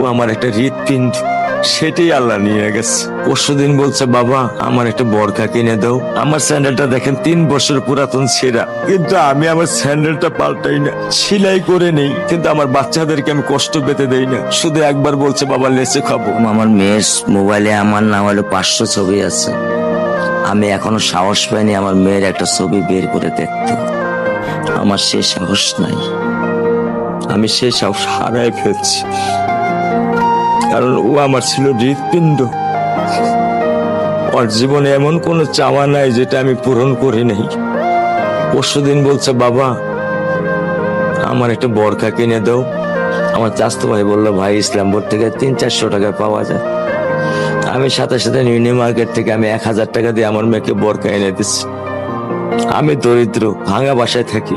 ও আমার একটা হৃৎপিণ্ড, সেটাই আল্লাহ নিয়ে গেছে। পরশুদিন বলছে, বাবা আমার একটা বরখা কিনে দাও। আমার স্যান্ডেলটা দেখেন 3 বছর পুরাতন ছেঁড়া, কিন্তু আমি আমার স্যান্ডেলটা পাল্টাই না, সেলাই করে নেই, কিন্তু আমার বাচ্চাদেরকে আমি কষ্ট পেতে দেই না। শুধু একবার বলছে, বাবা লেচে খাবো। আমার মেয়ের মোবাইলে আমার নাম হলো 500 ছবি আছে। আমি এখনো সাহস পাইনি আমার মেয়ের একটা ছবি বের করে দেখতে। আমার সে সাহস নাই। আমি সেই সাহস হারাই ফেলছি, কারণ ও আমার ছিল হৃৎপিণ্ড। ওর জীবনে এমন কোনো চাওয়া নাই যেটা আমি পূরণ করি নাই। পরশুদিন বলছে, বাবা আমার একটা বরখা কিনে দাও। আমার চাচাতো ভাই বললো, ভাই ইসলামপুর থেকে 300-400 টাকা পাওয়া যায়। আমি সাথে সাথে নিউ মার্কেট থেকে আমি 1000 টাকা দিয়ে আমার মেয়েকে বরখা এনে দিচ্ছি। আমি দরিদ্র, ভাঙা বাসায় থাকি।